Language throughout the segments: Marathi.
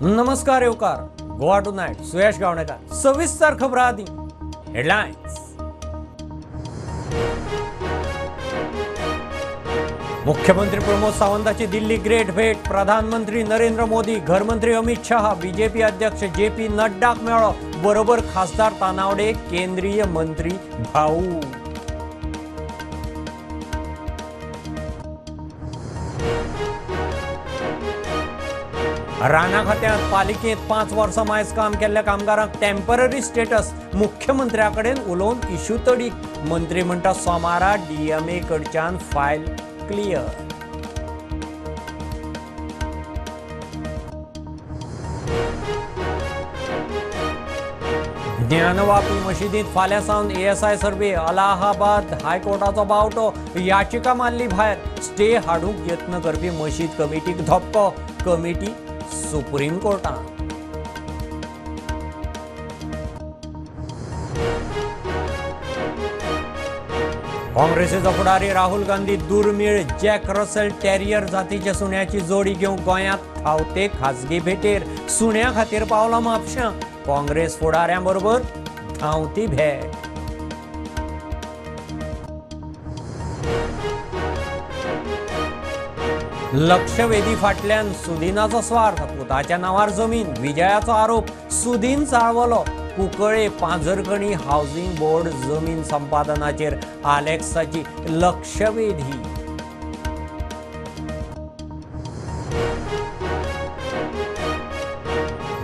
नमस्कार येवकार. Goa tonight Suyash Gavnekar. सविस्तर खबरां आदी हेडलायन्स. मुख्यमंत्री प्रमोद सावंताची दिल्ली ग्रेट भेट. प्रधानमंत्री नरेंद्र मोदी, गृहमंत्री अमित शाह, बीजेपी अध्यक्ष JP नड्डाक मेळो. बरोबर खासदार तानावडे, केंद्रीय मंत्री भाऊ. राणा खात्यात पालिकेत 5 वर्सां मायज काम केल्ल्या कामगारांक टेम्पररी स्टेटस. मुख्यमंत्र्याकडेन उलोवन इश्यू तडीक. मंत्री म्हणटा सोमारा DMA कडच्यान फायल क्लियर. ज्ञानवापी मशिदीत फाल्यां सावन ASI सर्वे. अलाहाबाद हायकोर्टाचो बावटो. याचिका मारली भायर. स्टे हाडूंक यत्न करपी मशीद कमिटीक धपको. Committee supreme कोर्टान. काँग्रेसीचो फुडारी राहुल गांधी दुर्मिळ जॅक रसेल टेरियर जातीच्या सुण्याची जोडी घेवंक गोंयांत धांवते खाजगी भेटेर. सुण्या खातीर पावला म्हापशां. काँग्रेस फुडाऱ्यां बरोबर धांवती भेट. लक्षवेधी फाटल्यान सुदीनाचो स्वार्थ. पुताच्या नांवार जमीन. विजयाचो आरोप. सुदीन चाळवलो. कुंकळे पांझरकणी हावसिंग बोर्ड जमीन संपादनाचेर आलेक्साची लक्षवेधी.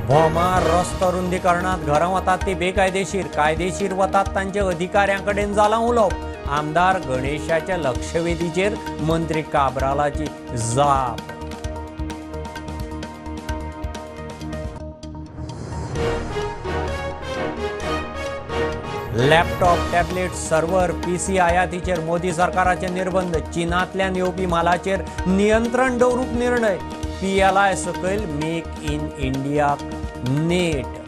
भोमा रस्तो रुंदीकरणात घरां वतात ती बेकायदेशीर. कायदेशीर वतात तांचे अधिकाऱ्यांकडेन जाला उलोवप. आमदार गणेशाच्या लक्षवेधीचेर मंत्री काब्रालाची जाप. लॅपटॉप, टॅबलेट, सर्व्हर, PC आयातीचेर मोदी सरकाराचे निर्बंध. चीनांतल्यान येवपी मालाचेर नियंत्रण दवरूंक निर्णय. PLI सकयल मेक इन इंडियाक नेट.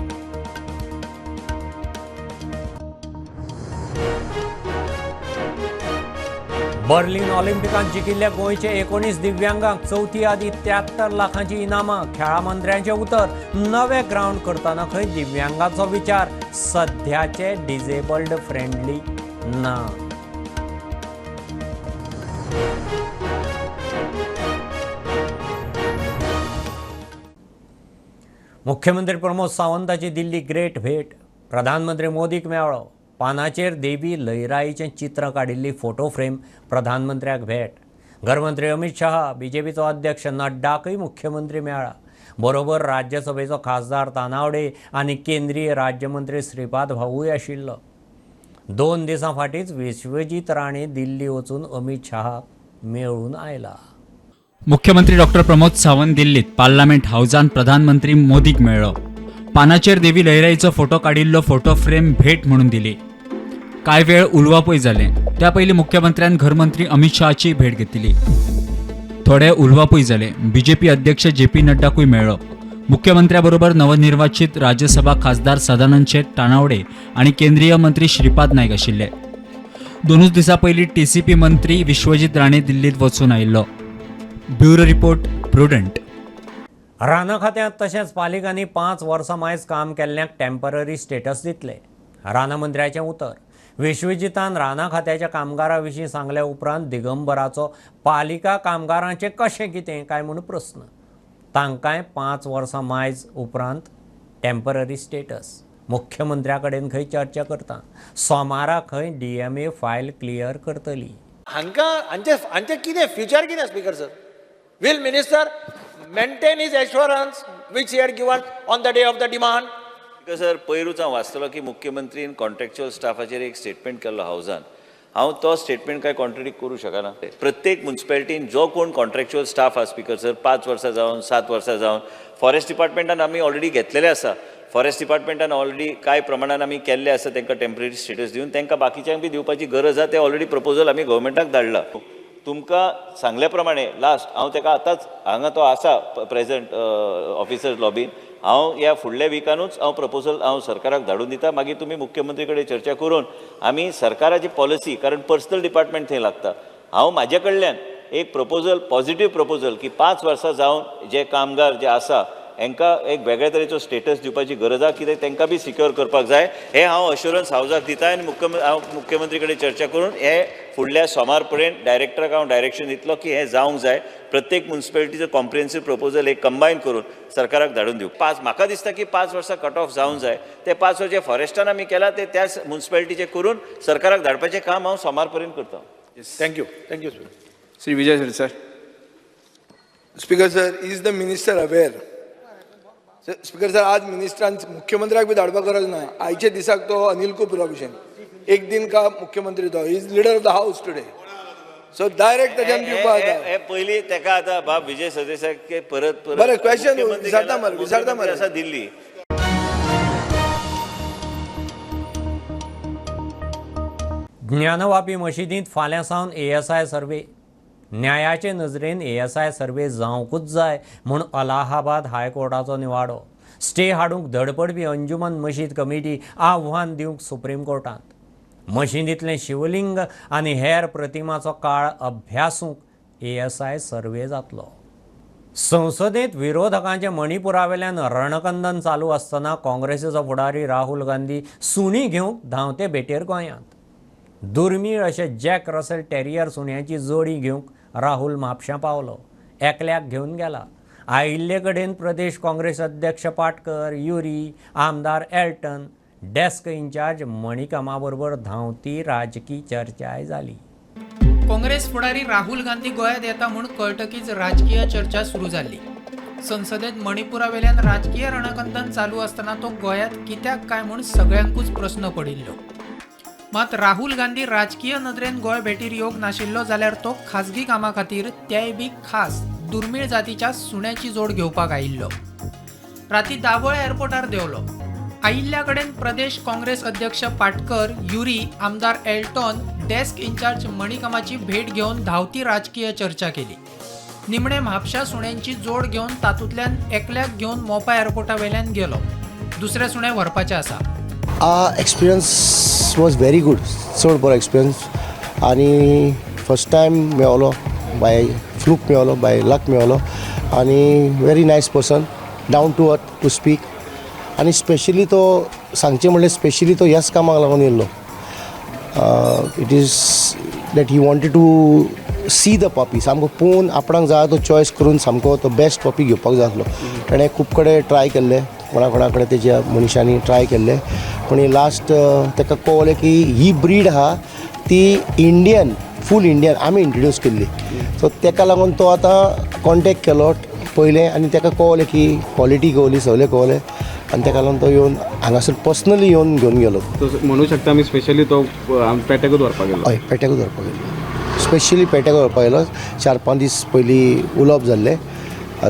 बर्लिन ऑलिंपिकांत जिखिल्ल्या गोंयचे 19 दिव्यांगांक चौथी आदी 73 लाखांची इनामां. खेळा मंत्र्यांचे उतर. नवे ग्राउंड करतना खंय दिव्यांगांचो विचार. सध्याचे डिसेबल्ड फ्रेंडली ना. मुख्यमंत्री प्रमोद सावंताची दिल्ली ग्रेट भेट. प्रधानमंत्री मोदीक मेळ्ळो. पानाचेर देवी लयराईचें चित्र काडिल्ली फोटो फ्रेम. प्रधानमंत्र्याक भेट. गृहमंत्री अमित शाह, BJPचो अध्यक्ष नड्डाकय मुख्यमंत्री मेळ्ळा. बरोबर राज्यसभेचो खासदार तानावडे आनी केंद्रीय राज्यमंत्री श्रीपाद भाऊय आशिल्लो. 2 दिसां फाटींच विश्वजीत राणे दिल्ली वचून अमित शाहाक मेळून आयला. मुख्यमंत्री डॉक्टर प्रमोद सावंत दिल्लीत पार्लमेंट हाऊसांत प्रधानमंत्री मोदीक मेळ्ळो. पानाचेर देवी लयराईचो फोटो काडिल्लो फोटो फ्रेम भेट म्हणून दिली. कांय वेळ उलवापय जालें. त्या पयलीं मुख्यमंत्र्यान गृहमंत्री अमित शहाची भेट घेतली. थोडे उलवापय जाले. BJP अध्यक्ष JP नड्डाकूय मेळ्ळो. मुख्यमंत्र्या बरोबर नवनिर्वाचित राज्यसभा खासदार सदानंद शेट तानावडे आणि केंद्रीय मंत्री श्रीपाद नाईक आशिल्ले. 2 दिसां पयलीं TCP मंत्री विश्वजीत राणे दिल्लीत वचून आयिल्लो. Bureau report prudent. राणा खात्यांत तशेंच पालिकांनी 5 वर्सां मायज काम केल्ल्यांक टेम्पररी स्टेटस दितले. राणा मंत्र्याचें उतर. विश्वजितान राणा खात्याच्या कामगारां विशीं सांगल्या उपरांत दिगंबराचो पालिका कामगारांचें कशें कितें काय म्हूण प्रस्न. तांकांय 5 वर्सां मायज उपरांत टेम्पररी स्टेटस. मुख्यमंत्र्या कडेन खंय चर्चा करता. सोमारा खंय DMA फायल क्लियर करतली. हांचे कितें फ्युचर कितें speaker sir? Will minister maintain his assurance which he had given on the day of the demand? Sir पयरूच हांव वाचतलो की मुख्यमंत्रीन कॉन्ट्रॅक्च्युअल स्टाफाचेर एक स्टेटमेंट केल्लो हावजान. हांव तो स्टेटमेंट काय कॉन्ट्रडिक्ट करूं शकना. प्रत्येक म्युन्सिपालिटीन जो कोण कॉन्ट्रॅक्च्युअल स्टाफ आसा स्पीकर सर 5 वर्सां जावन 7 वर्सां जावन फॉरेस्ट डिपार्टमेंटान आमी ऑलरेडी घेतलेले आसा. फॉरेस्ट डिपार्टमेंटान ऑलरेडी कांय प्रमाणान आमी केल्ले आसा तांकां टेम्पररी स्टेटस दिवन. तांकां बाकीच्यांक बी दिवपाची गरज आसा. ते ऑलरेडी प्रपोजल आमी गव्हर्मेंटाक धाडला. तुमकां सांगल्या प्रमाणे लास्ट हांव ताका आतांच हांगा तो आसा प्रेझंट ऑफिसर्स लॉबीन. हांव ह्या फुडल्या विकानूच हांव प्रपोजल हांव सरकाराक धाडून दिता. मागीर तुमी मुख्यमंत्री कडेन चर्चा करून आमी सरकाराची पॉलिसी, कारण पर्सनल डिपार्टमेंट थंय लागता, हांव म्हाजे कडल्यान एक प्रपोजल, पॉझिटिव्ह प्रपोजल की 5 वर्सां जावन जे कामगार जे आसा हांकां एक वेगळ्या तरेचो स्टेटस दिवपाची गरज आसा, कित्याक तांकां बी सिक्योर करपाक जाय. हे हांव अश्युरन्स हावजाक दिता आनी हांव मुख्यमंत्री कडेन चर्चा करून हे फुडल्या सोमार पर्यंत डायरेक्टराक हांव डायरेक्शन दितलो की हे जावंक जाय. प्रत्येक म्युन्सिपालिटीचो कॉम्प्रिहेन्सीव प्रपोजल एक कंबायन करून सरकाराक धाडून दिवं. म्हाका दिसता की 5 वर्सां कट ऑफ जावंक जाय. ते 5 वर्स जे फॉरेस्टान आमी केला ते त्याच म्युन्सिपालिटीचे करून सरकाराक धाडपाचें काम हांव सोमार पर्यंत करता. Thank you thank you sir. Shri Vijay sir sir. Speaker sir, is the minister aware? Speaker sir, आज मिनिस्टरांच मुख्यमंत्र्याक बी धाडपाक गरज ना. आयचे दिसाक तो अनिल कुपरा भशेन एक दिन का मुख्यमंत्री तो is leader of the house today. So direct त्याच्यान दिवपाक जाता. हे पयलीं ताका आतां बाब विजय सरदेसायक परत बरें, question मुख्यमंत्री विचारता केला, मरे, विचारता मरे. आसा दिल्ली. ज्ञानवापी मशिदींत फाल्यां सावन ASI सर्वे. न्यायाचे नजरेन ASI सर्वे जावंकूच जाय म्हूण अलाहाबाद हायकोर्टाचो निवाडो. स्टे हाडूंक धडपडपी अंजुमन मशीद कमिटी आव्हान दिवंक सुप्रीम कोर्टांत. मशिदींतलें शिवलिंग आनी हेर प्रतिमांचो काळ अभ्यासूंक ASI सर्वे जातलो. संसदेंत विरोधकांचे मणिपुरावेल्यान रणकंदन चालू आसतना काँग्रेसीचो फुडारी राहुल गांधी सुणी घेवंक धांवते भेटेर गोंयांत. दुर्मीळ अशे जॅक रसेल टेरियर सुण्याची जोडी घेवंक राहुल म्हापशां पावलो. एकल्याक घेवन गेला. आयिल्ले कडेन प्रदेश काँग्रेस अध्यक्ष पाटकर, युरी, आमदार एल्टन, डेस्क इन्चार्ज मणिकामा बरोबर धांवती राजकी चर्चाय जाली. काँग्रेस फुडारी राहुल गांधी गोंयांत येता म्हूण कळटकीच राजकीय चर्चा सुरू जाल्ली. संसदेत मणिपुरावेल्यान राजकीय रणकंदन चालू आसतना तो गोंयांत कित्याक काय म्हूण सगळ्यांकूच प्रस्न पडिल्लो. मात राहुल गांधी राजकीय नदरेन गोंय भेटीर येवंक नाशिल्लो जाल्यार तो खाजगी कामा खातीर तेय बी खास दुर्मीळ जातीच्या सुण्याची जोड घेवपाक आयिल्लो. राती दाबोळ एअरपोर्टार देवलो. आयिल्ल्या कडेन प्रदेश काँग्रेस अध्यक्ष पाटकर, युरी, आमदार एल्टॉन, डेस्क इन्चार्ज मणिकामाची भेट घेवन धांवती राजकीय चर्चा केली. निमणे म्हापशा सुण्यांची जोड घेवन तातूंतल्यान एकल्याक घेवन मोपा एअरपोर्टावेल्यान गेलो. दुसरे सुणे व्हरपाचें आसा. Experience was very good. चड बरो एक्सपिरियन्स आनी फर्स्ट टायम मेळलो, बाय फ्लूक मेळलो, बाय लक मेळलो आनी very nice person, down to earth to speak. आनी स्पेशली तो सांगचें म्हणल्यार स्पेशली तो ह्याच कामाक लागून येयल्लो. It is that he wanted to see the puppy. सामको पळोवन आपणाक जाय तो चॉयस करून सामको तो बेस्ट पपी घेवपाक जाय आसलो. ताणें खूब कडेन ट्राय केल्ले, कोणा कडेन तेज्या मनशांनी ट्राय केल्ले, पूण लास्ट ताका कळलें की ही ब्रीड आहा ती इंडियन, फूल इंडियन आमी इंट्रोड्यूस केल्ली. सो ताका लागून तो आतां कॉन्टेक्ट केलो पयलें आनी ताका कळलें की क्वॉलिटी कळली, सगळें कळलें आनी ताका लागून तो येवन हांगासर पर्सनली येवन घेवन गेलो. म्हणू शकता आमी स्पेशली तो पेट्याकूच व्हरपाक गेलो. हय, पेट्याकूच व्हरपाक गेलो. स्पेशली पेट्याक व्हरपाक गेलो. 4-5 दीस पयलीं उलोवप जाल्लें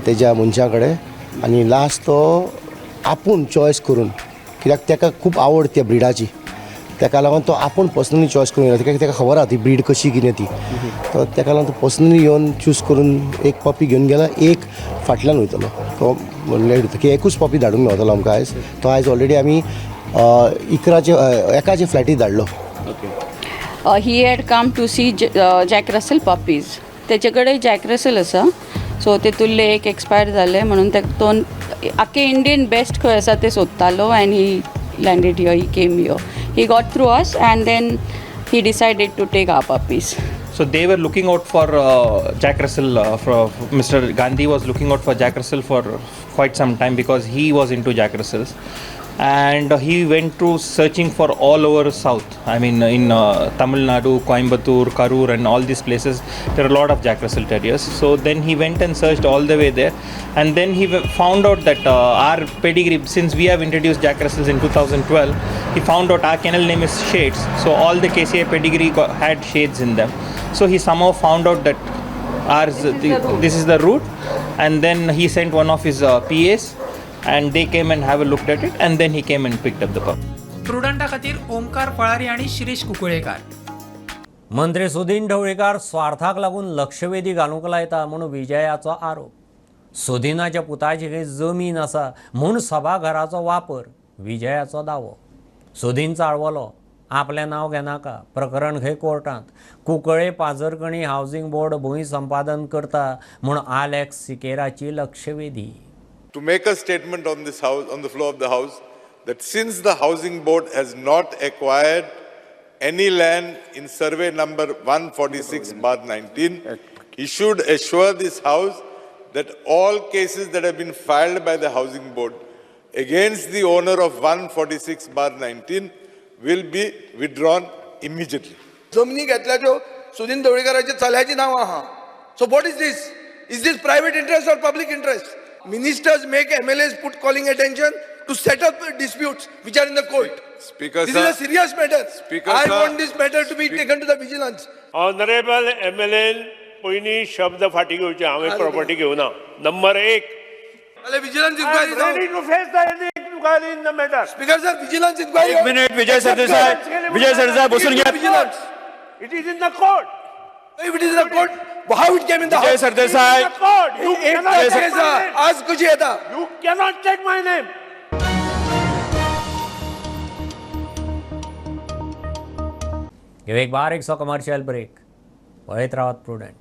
तेज्या मनशा कडेन आनी लास्ट तो आपूण चॉयस करून, कित्याक ताका खूब आवड त्या ब्रिडाची, ताका लागून तो आपूण पर्सनली चॉयस करून येयलो. ताका खबर आहा ती ब्रीड कशी कितें ती. तो ताका लागून तो पर्सनली येवन चूज करून एक पपी घेवन गेला. एक फाटल्यान वयतलो तो लेट वयता की एकूच पपी धाडूंक मेळटलो आमकां आयज. तो आयज ऑलरेडी आमी एकाचे फ्लॅटीत धाडलो. He had come to see Jack Russell puppies. तेचे कडेन जॅक रसेल आसा, सो तेतूंतले एक एक्सपायर जाले म्हणून तो आख्खे इंडियन बेस्ट खंय आसा ते सोदतालो and he landed here, he came here. He got through us and then he decided to take our puppies. So they were looking out for Jack Russell. Mr. Gandhi was looking out for Jack Russell for quite some time because he was into Jack Russells. And he went to searching for all over south. I mean in Tamil Nadu, Coimbatore, Karur and all these places there are a lot of Jack Russell Terriers. So then he went and searched all the way there and then he found out that our pedigree, since we have introduced Jack Russells in 2012, he found out our kennel name is Shades. So all the KCI pedigree had shades in them. So he somehow found out that this is the route and then he sent one of his PAs and they came and have a look at it and then he came and picked up the pup. प्रुडंटा खातीर ओमकार फळारी आणि शिरीष कुंकळेकार. मंत्री सुदीन ढवळीकार स्वार्थाक लागून लक्षवेधी घालूंक लायता म्हूण विजयाचो आरोप. सुदिनाच्या पुताची खंय जमीन आसा म्हूण सभाघराचो वापर विजयाचो दावो. सुदीन चाळवलो, आपलें नांव घेनाका, प्रकरण खंय कोर्टांत. कुंकळे पाजरकणी हावजींग बोर्ड भूंय संपादन करता म्हूण आलेक्स सिकेराची लक्षवेधी. to make a statement on this house, on the floor of the house, that since the housing board has not acquired any land in survey number 146/19, he should assure this house that all cases that have been filed by the housing board against the owner of 146/19 will be withdrawn immediately. जमनी घेतल्याच्यो सुदीन ढवळीकरांच्या चल्याची नांवां आहा. So what is this? Is this private interest or public interest? Ministers make MLAs put calling attention to settle disputes which are in the court. Speaker This sir, is a serious matter. Speaker I sir, want this matter to be taken to the vigilance. Honourable MLA पयलीं शब्द फाटी घेवचे हांवें प्रॉपर्टी घेवना. Number 1 Ale vigilance inquiry now. ready to face the any inquiry in the matter. Speaker sir, vigilance inquiry. एक मिनिट, विजय सरदेसाई, विजय सरदेसाई, बसून घ्या. Vigilance. It is in the court. If it is in the court, how it came in the Vijay house? Sardesai, court. You एक cannot take case my name. आज कशी येता? You cannot take my name. घेऊ एक बारीकसो कमर्शियल ब्रेक. पळयत रावत प्रुडंट.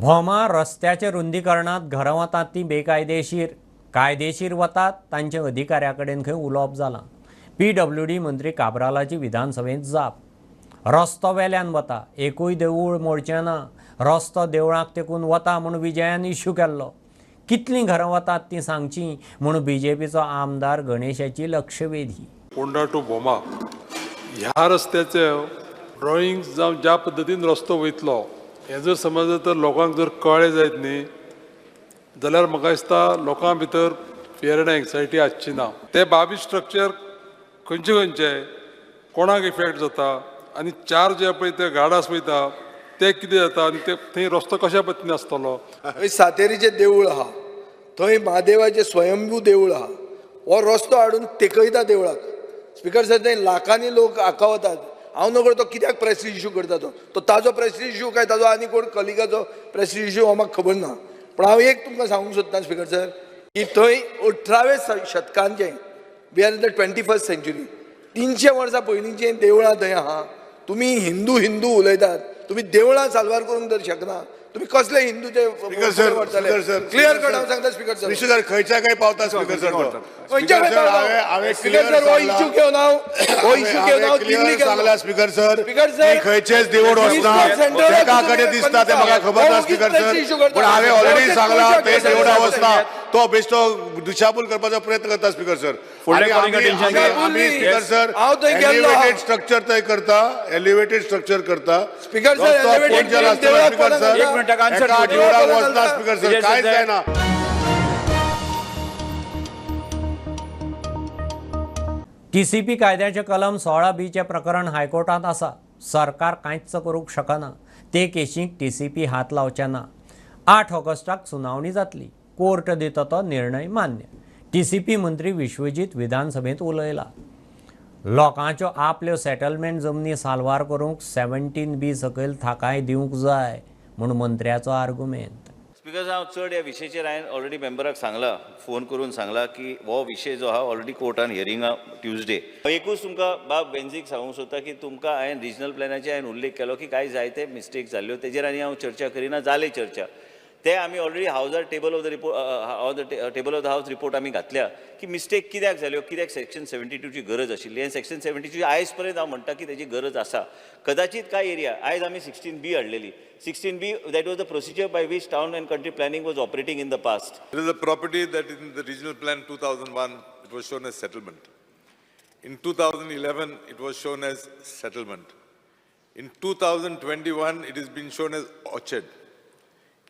भोमा रस्त्याच्या रुंदीकरणात घरां वतात ती बेकायदेशीर, कायदेशीर वतात तांच्या अधिकाऱ्या कडेन खंय उलोवप जालां. PWD मंत्री काब्रालाची विधानसभेंत जाप. रस्तो वेल्यान वता, एकूय देवूळ मोडचें ना, रस्तो देवळाक तेकून वता म्हूण विजयान इश्यू केल्लो. कितलीं घरां वतात ती सांगची म्हूण BJPचो आमदार गणेशाची लक्षवेधी. पोंडा टू बोमा ह्या रस्त्याचे ड्रॉइंग जावं ज्या पद्दतीन रस्तो वयतलो हे जर समज तर लोकांक जर कळ्ळें जायत न्ही जाल्यार म्हाका दिसता लोकां भितर फियर एंड एंग्जायटी आसची ना. ते बाबी स्ट्रक्चर खंयचे कोणाक इफेक्ट जाता आनी चार जे पळय ते गाडास वयता ते कितें जाता आनी ते थंय रस्तो कशा पद्दतीन आसतलो. थंय सातेरीचें देवूळ आहा, थंय महादेवाचें स्वयंभू देवूळ आहा. हो रस्तो हाडून तेकयता देवळाक. स्पिकर सर थंय लाखांनी लोक आकावतात. हांव नकळो तो कित्याक प्रेस्टीज इश्यू करता तो ताजो प्रेस्टीज इश्यू काय ताजो आनी कोण कलिगाचो प्रेस्टीज इश्यू हो म्हाका खबर ना. पण हांव एक तुमकां सांगूंक सोदता स्पिकर सर की थंय 18व्या शतकांचें we are in the 21st century 300 वर्सां पयलींचें देवळां थंय आहा. तुमी हिंदू उलयतात, तुमी देवळां साल्वार करूंक जर शकना तुमी कसले हिंदूचे क्लियर कट हांव सांगता स्पिकर सर. खंयच्या काय पावता स्पीकर सर खंयच्या स्पिकर सर हो इश्यू घेवन हांव दिल्ली सांगला स्पीकर सर स्पिकर सर खंयचेच देवूळ वचना तेका कडेन दिसता ते म्हाका खबर ना स्पीकर सर. पण हांवें ऑलरेडी सांगला ते देवळा वचना तो बेश्टो दिशाभूल करपाचो प्रयत्न करता स्पीकर सर. आमी स्पीकर सर एलिवेटेड स्ट्रक्चर थंय करता, एलिवेटेड स्ट्रक्चर करता स्पीकर सर स्पीकर सर देवळाक वचना स्पीकर सर कांयच जायना. TCP कायद्याचे कलम 16B प्रकरण हायकोर्टात आसा. सरकार कांयच करूंक शकना. ते केशीक TCP हात लावचे ना. 8 ऑगस्टाक सुनावणी जातली. कोर्ट दिता तो निर्णय मान्य. TCP मंत्री विश्वजीत विधानसभेत उलयला. लोकांच्यो आपल्यो सेटलमेंट जमनी साल्वार करूंक 17B सकयल थाकाय दिवंक जाय म्हूण मंत्र्याचो आर्ग्युमेंट. स्पीकर हांव चड ह्या विशयाचेर हांवें ऑलरेडी मेंबराक सांगला, फोन करून सांगला की हो विशय जो आहा ऑलरेडी कोर्टान हियरिंगा ट्युजडे. एकूच तुमकां बाब बेन्झीक सांगूंक सोदता की तुमकां हांवें रिजनल प्लॅनाचेर हांवें उल्लेख केलो की कांय जायते मिस्टेक जाल्ल्यो तेजेर आनी हांव चर्चा करिना. जाले चर्चा ते आमी ऑलरेडी हावजार table of the report table of the house report आमी घातल्या की मिस्टेक कित्याक जाल्यो, कित्याक सेक्शन 72ची गरज आशिल्ली आनी सेक्शन 72ची आयज पर्यंत हांव म्हणटा की तेजी गरज आसा. कदाचित कांय एरिया आयज आमी 16B हाडलेली. 16B that was the procedure by which town and country planning was operating in the past. There is a property that in the regional plan 2001 it was shown as settlement. In 2011 it was shown as settlement. In 2021 it has been shown as orchard.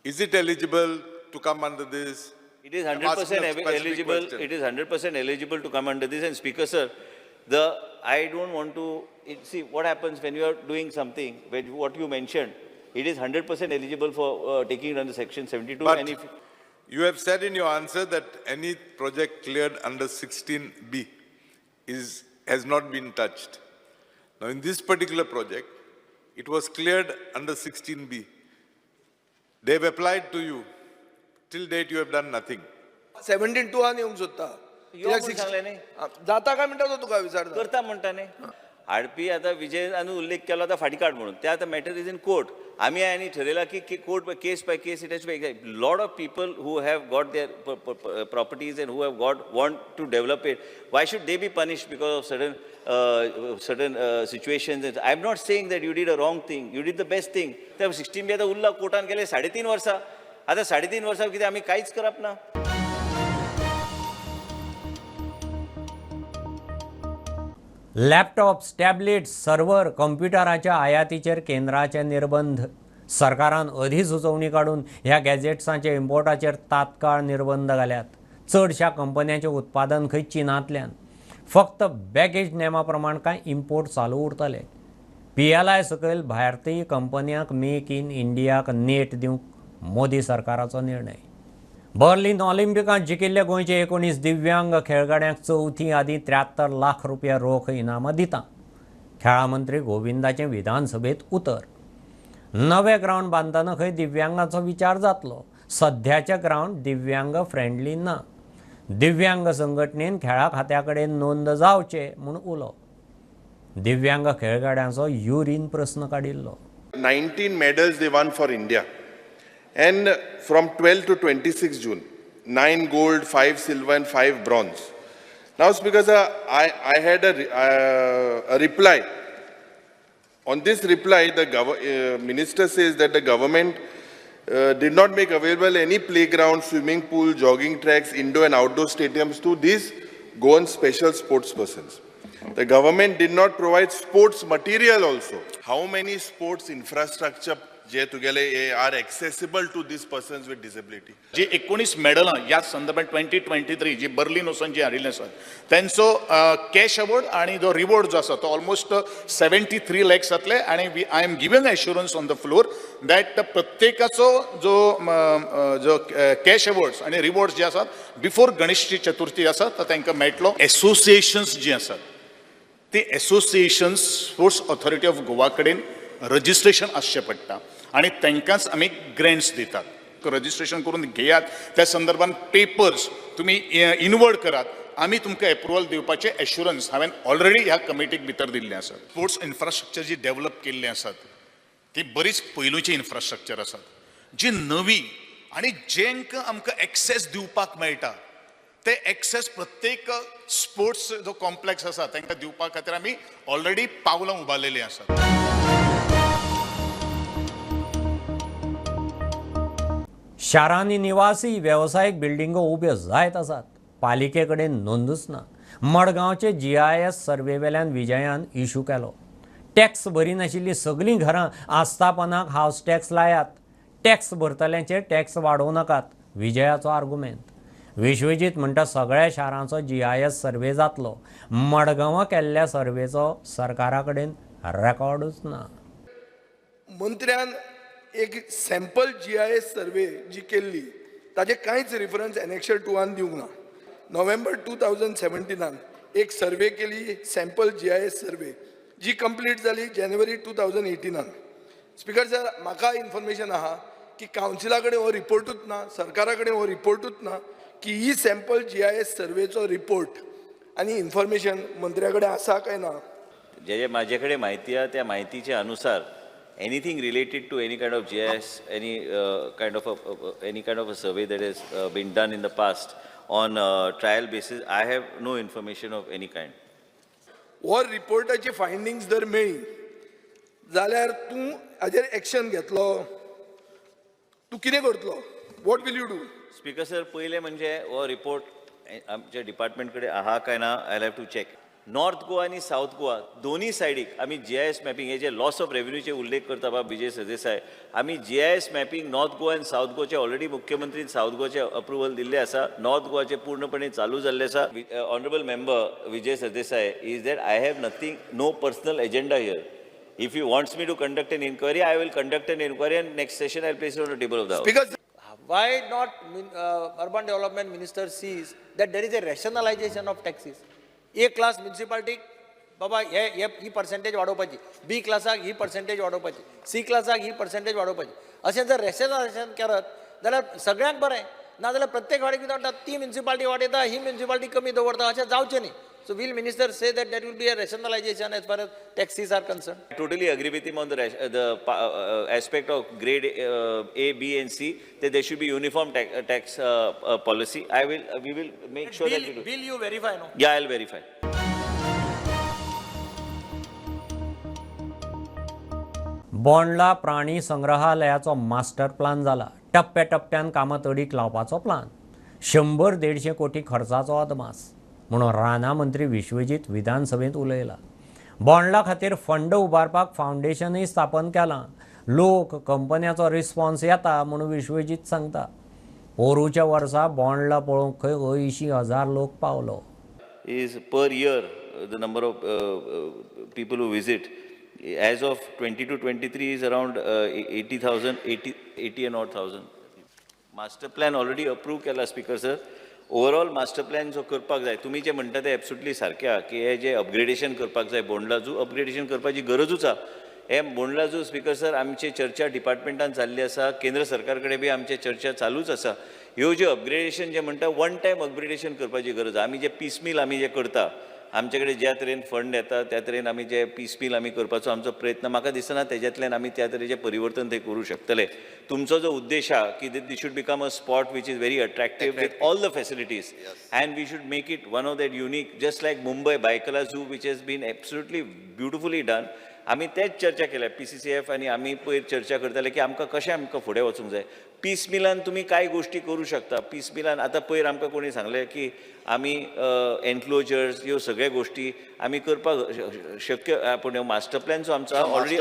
Is it eligible to come under this? It is 100% eligible. It is 100% eligible to come under this. And Speaker sir, I don't want to see what happens when you are doing something. What you mentioned, it is 100% eligible for taking it under Section 72. But and if you have said in your answer that any project cleared under 16B has not been touched. Now, in this particular project, It was cleared under 16B. They've applied to you. Till date, you have done nothing. 17 आनी येवंक सोदता यो म्हूण सांगलें न्ही. जाता काय म्हणटा तो तुका विचारता करता म्हणटा न्ही. हाडपी आतां विजयान उल्लेख केलो आतां फाटीं काड म्हणून ते आतां मॅटर इज इन कोर्ट. आमी आनी ठरयलां की court case by case it has to lot of people who have got their properties and who have got want to develop it. Why should they be punished because of certain situations. I am not saying that you did a wrong thing. You did the best thing. त्या 16B आतां उरला कोर्टान गेले 3.5 वर्सां. आतां 3.5 वर्सां कितें आमी कांयच करप ना. लॅपटॉप्स, टॅबलेट्स, सर्व्हर, कॉम्प्युटराच्या आयातीचेर केंद्राचे निर्बंध. सरकारान अधिसुचोवणी काडून ह्या गॅजेट्सांच्या इम्पोर्टाचेर तात्काळ निर्बंध घाल्यात. चडशा कंपन्यांचें उत्पादन खंय चीनांतल्यान. फक्त बॅगेज नेमा प्रमाण कांय इम्पोर्ट चालू उरतले. PLI सकयल भारतीय कंपन्यांक मेक इन इंडियाक नेट दिवंक मोदी सरकाराचो निर्णय. बर्लिन ऑलिंपिकांत जिखिल्ले गोंयचे 19 दिव्यांग खेळगड्यांक चवथी आदी 73 लाख रुपया रोख इनामां दिता. खेळा मंत्री गोविंदाचें विधानसभेत उतर. नवे ग्रावंड बांदतना खंय दिव्यांगांचो विचार जातलो. सध्याचे ग्रावंड दिव्यांग फ्रेंडली ना. दिव्यांग संघटनेन खेळा खात्या कडेन नोंद जावचे म्हूण उलो. दिव्यांग खेळगड्यांचो युरीन प्रस्न काडिल्लो. 19 medals they won for India. And from 12 to 26 June, 9 gold, 5 silver and 5 bronze. Now, Speaker sir, I had a reply. On this reply, the minister says that the government did not make available any playground, swimming pool, jogging tracks, indoor and outdoor stadiums to these Goan special sports persons. The government did not provide sports material also. How many sports infrastructure जे तुगेले are accessible to these persons with disability. जी 19 मेडलां ह्या संदर्भात 2023 जी बर्लिन वचून जी हाडिल्ले आसात तांचो कॅश अवॉर्ड आणि जो रिवॉर्ड जो आसा तो ऑलमोस्ट 73 lakhs जातले. आणि I am giving assurance on the floor that प्रत्येकाचो जो कॅश अवॉर्ड्स आणि रिवॉर्ड्स जे आसात बिफोर गणेश चतुर्थी आसा तो तांकां मेळटलो. एसोसिएशन्स जी आसात ती associations sports authority of Goa कडेन रजिस्ट्रेशन आसचें पडटा आणि तांकांच आमी ग्रँट्स दितात. रजिस्ट्रेशन करून घेयात. त्या संदर्भात पेपर्स तुम्ही इनवर्ड करात. आमी तुमकां एप्रुवल दिवपाचे एश्युरन्स हांवें ऑलरेडी ह्या कमिटीक भितर दिल्ले आसात. स्पोर्ट्स इन्फ्रास्ट्रक्चर जी डेव्हलप केल्ली आसात ती बरीच पयलूची इन्फ्रास्ट्रक्चर आसात. जी नवी आणि जेंकां आमकां एक्सेस दिवपाक मेळटा ते एक्सेस प्रत्येक स्पोर्ट्स जो कॉम्प्लेक्स आसा तांकां दिवपा खातीर आमी ऑलरेडी पावलां उबारलेलीं आसात. शारांनी निवासी वेवसायीक बिल्डिंगो उब्यो जायत आसात. पालिके कडेन नोंदूच ना. मडगांवचे GIS सर्वे वेल्यान विजयान इशू केलो. टॅक्स भरी नाशिल्लीं सगळीं घरां आस्थापनाक हावस टॅक्स लायात. टॅक्स भरतल्यांचेर टॅक्स वाडोव नाकात. विजयाचो आर्गुमेंट. विश्वजीत म्हणटा सगळ्या शारांचो GIS सर्वे जातलो. मडगांवां केल्ल्या सर्वेचो सरकारा कडेन रेकॉर्डूच ना. मंत्र्यान एक सॅम्पल GIS सर्वे जी केल्ली ताजे कांयच रेफरन्स एनेक्शर 2 दिवंक ना. नोव्हेंबर 2017 एक सर्वे केली सॅम्पल GIS सर्वे जी कंप्लीट जाली जानेवारी 2018. स्पीकर सर म्हाका इन्फॉर्मेशन आहा की कावन्सिला कडेन हो रिपोर्टूच ना, सरकारा कडेन हो रिपोर्टूच ना की ही सॅम्पल GIS सर्वेचो रिपोर्ट आनी इन्फॉर्मेशन मंत्र्या कडेन आसा काय ना. जे माझे कडेन म्हायती आहा त्या म्हायतीच्या अनुसार anything related to any kind of GIS, any kind of a survey that has been done in the past on trial basis, I have no information of any kind. वो रिपोर्टाचे फायंडिंग्स जर मेळ्ळी जाल्यार तूं हाजेर एक्शन घेतलो. तूं कितें करतलो? What will you do? Speaker sir पयले म्हणजे हो रिपोर्ट आमच्या डिपार्टमेंट कडेन आहा काय ना I have to check. North Goa आणि साऊथ गोवा दोन्ही सायडीक आमी GIS मॅपिंग हे जे लॉस ऑफ रेव्हेन्यूचे उल्लेख करता बाबा विजय सरदेसाय आमी GIS मॅपिंग नॉर्थ गोवा आनी साऊथ गोवाचे ऑलरेडी मुख्यमंत्री साऊथ गोवाचे अप्रुवल दिल्ले आसा. नॉर्थ गोवाचे पूर्णपणे चालू जाल्ले आसा. Honourable member Vijay Sardesai is that I have nothing no personal agenda here. If you wants me to conduct an inquiry I will conduct an inquiry and next session I place on the table of the house. Why not urban development minister sees that there is a rationalization of taxes? A class municipality बाबा ही पर्सेंटेज वाडोवपाची, बी क्लासाक ही पर्सेंटेज वाडोवपाची, सी क्लासाक ही पर्सेंटेज वाडोवपाची, अशें जर रेशनलायझेशन करत जाल्यार सगळ्यांक बरें. नाजाल्यार प्रत्येक वाडीक कितें वाटता, ती म्युन्सिपालिटी वाडयता, ही म्युन्सिपालिटी कमी दवरता, अशें जावचें न्ही. So will minister say that there will be a rationalization as far as taxes are concerned? I totally agree with him on the aspect of grade A, B, and C. That there should be uniform tax policy. We will make sure that we do. Will you verify? No. Yeah, I'll verify. Bondla प्राणी संग्रहालयाचो मास्टर प्लान जाला. टप्प्याटप्प्यान कामां तडीक लावपाचो प्लान. 100-150 कोटी खर्चाचो अदमास म्हणून राना मंत्री विश्वजीत विधानसभेत उलयला. बोंडला खातीर फंड उबारपाक फावंडेशनय स्थापन केलां. लोक कंपन्याचो रिस्पॉन्स येता म्हणून विश्वजीत सांगता. पोरूच्या वर्सा बोंडला पळोवंक खंय 80,000 लोक पावलो. Is per year the number of people who visit as of 20 to 23 is around 80 and odd thousand. Master plan already approved केला speaker sir. Overall master plan जो करपाक जाय, तुमी जे म्हणटा ते एब्सोल्युटली सारकें आहा की हे जे अपग्रेडेशन करपाक जाय बोंडला जू, अपग्रेडेशन करपाची गरजूच आहा. हे बोंडला जू स्पीकर सर आमची चर्चा डिपार्टमेंटान जाल्ली आसा, केंद्र सरकार कडेन बी आमची चर्चा चालूच आसा. ह्यो ज्यो अपग्रेडेशन जे म्हणटा वन टायम अपग्रेडेशन करपाची गरज आहा. आमी जे पीसमील आमी जे करता, आमचे कडेन ज्या तरेन फंड येता त्या तरेन आमी जे पीसमील आमी करपाचो आमचो प्रयत्न, म्हाका दिसना तेज्यातल्यान आमी त्या तरेचें परिवर्तन थंय करूं शकतले. तुमचो जो उद्देश आहा की this should become a spot which is very attractive with all the facilities and we should make it one of that unique just like Mumbai Byculla zoo which has been absolutely beautifully done. आमी तेच चर्चा केल्या PCCF आनी आमी पयर चर्चा करताले की आमकां फुडें वचूंक जाय. पीस मिलान तुमी कांय गोश्टी करूं शकता. पीस मिलान आतां पयर आमकां कोणी सांगलें की आमी एनक्लोजर्स ह्यो सगळ्यो गोश्टी आमी करपाक शक्य, पूण मास्टर प्लॅन जो आमचो ऑलरेडी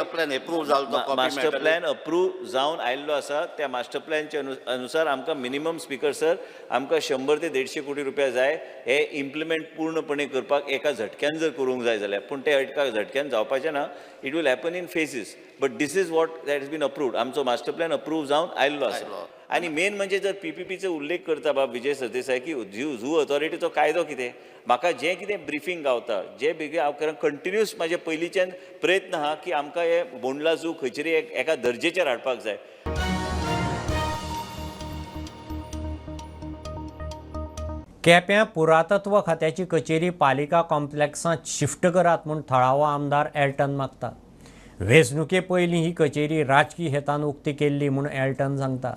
मास्टर प्लॅन अप्रूव जावन आयिल्लो आसा. त्या मास्टर प्लॅनच्या अनुसार आमकां मिनिमम स्पीकर सर आमकां 100 ते 150 कोटी रुपया जाय हे इम्प्लिमेंट पूर्णपणे करपाक एका झटक्यान जर करूंक जाय जाल्यार. पूण ते एका झटक्यान जावपाचें ना. It will happen in phases. But this is what that has been approved. आमचो मास्टर प्लॅन अप्रूव जावन आयिल्लो आसा. आनी मेन म्हणजे जर PPPचो उल्लेख करता बाब विजय सरदेसाय की झू ऑथॉरिटीचो कायदो कितें, म्हाका जें कितें ब्रिफींग गावता, जे बेगीन हांव कंटिन्यूस म्हाजे पयलींच्यान प्रयत्न आहा की आमकां हे बोंडला झू खंयचे तरी एका दर्जेचेर हाडपाक जाय. केप्यां पुरातत्व खात्याची कचेरी पालिका कॉम्प्लेक्सांत शिफ्ट करात म्हूण थळावो आमदार एल्टन मागता. वेंचणुके पयलीं ही कचेरी राजकीय हेतान उक्ती केल्ली म्हूण एल्टन सांगता.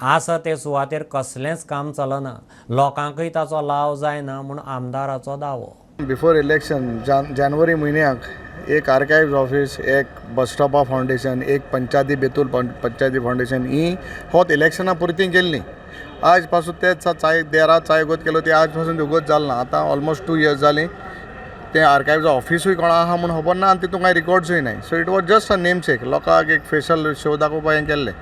आसा ते सुवातेर कसलेंच काम चलना, लोकांकय ताचो लाव जायना म्हूण आमदाराचो दावो. बिफोर इलेक्शन जानेवारी म्हयन्याक एक आर्कायव्ज ऑफिस, एक बस स्टॉपा फावंडेशन, एक पंचायती बेतूल पंचायती फावंडेशन ही होत इलेक्शना पुरती केल्ली. आज पासून तेच देरा चायगोत केलो ती आज पासून उगत जालें ना. आतां ऑलमोस्ट 2 years जालीं. तें आर्कायव्ज ऑफिसूय कोणा आहा म्हूण खबर ना आनी तितून कांय रिकॉर्ड्सूय नाय. So it was just a name check. लोकांक एक फेशियल शो दाखोवपाक हें केल्लें.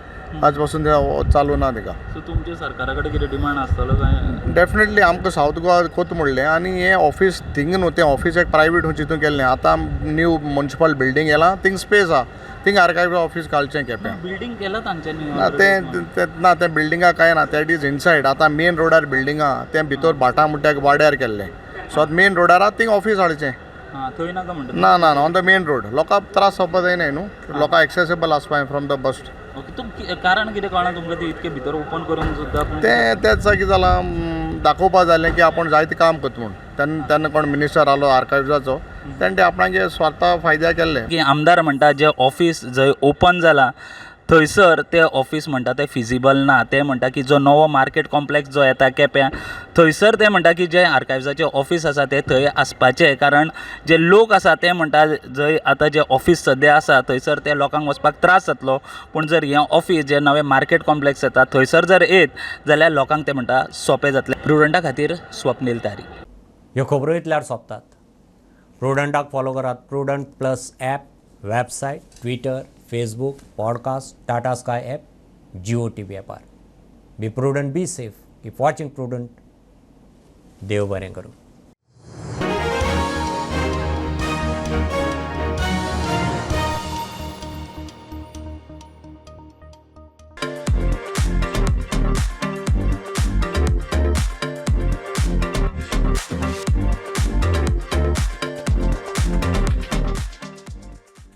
आज पासून चालू ना तिका. सो तुमचे सरकारा कडेन कितें डिमांड आसतलो काय? डेफिनेटली आमकां सावथ गोवा कोत म्हणलें आनी हें ऑफिस थिंग न्हू, तें ऑफिस एक प्रायवेट चितून केल्लें. आतां न्यू म्युनिसिपल बिल्डींग येलां, थिंग स्पेस आहा, थिंग आर्कायव्ज ऑफिस घालचें केप्यां. बिल्डींग केलां तांच्यांनी? ना तें बिल्डिंगा कांय ना. That is inside. आतां मेन रोडार बिल्डींग आहा, तें भितर भाटा मुड्ड्याक वाड्यार केल्लें. सो आतां मेन रोडार थिंग ऑफिस हाडचें. थंय नाका म्हणटा? ना ऑन द मेन रोड. लोकांक त्रास जावपा जायनाय न्हू. लोकांक एक्सेसिबल आसपाक फ्रॉम द बस. ओके. तुमकां कारण कितें कळना तुमकां ती इतके भितर ओपन करून सुद्दां? तेंच कितें जालां, दाखोवपा जालें की आपूण जायतें काम करता म्हूण. तेन्ना कोण मिनिस्टर आलो आर्कायव्जाचो, तेणें ते आपणागे स्वार्था फायद्या केल्लें. की आमदार म्हणटा जे ऑफिस जंय ओपन जालां थंयसर ते ऑफिस म्हणटा ते फिजिबल ना. ते म्हणटा की जो नवो मार्केट कॉम्प्लेक्स जो येता केप्यां थंयसर ते म्हणटा की जे आर्कायव्जाचे ऑफिस आसा ते थंय आसपाचें. कारण जे लोक आसा ते म्हणटा जंय आतां जे ऑफिस सद्या आसा थंयसर ते लोकांक वचपाक त्रास जातलो. पूण जर हें ऑफिस जे नवें मार्केट कॉम्प्लेक्स येता थंयसर जर येत जाल्यार लोकांक ते म्हणटा सोंपें जातलें. प्रुडंटा खातीर स्वप्नील तारी. ह्यो खबरो इतल्यार सोंपतात. प्रुडंटाक फॉलो करात. Prudent plus app, website, Twitter, Facebook, podcast, Tata Sky app, Jio TV ॲपार. Be Prudent, be safe, keep watching Prudent. देव बरें करूं.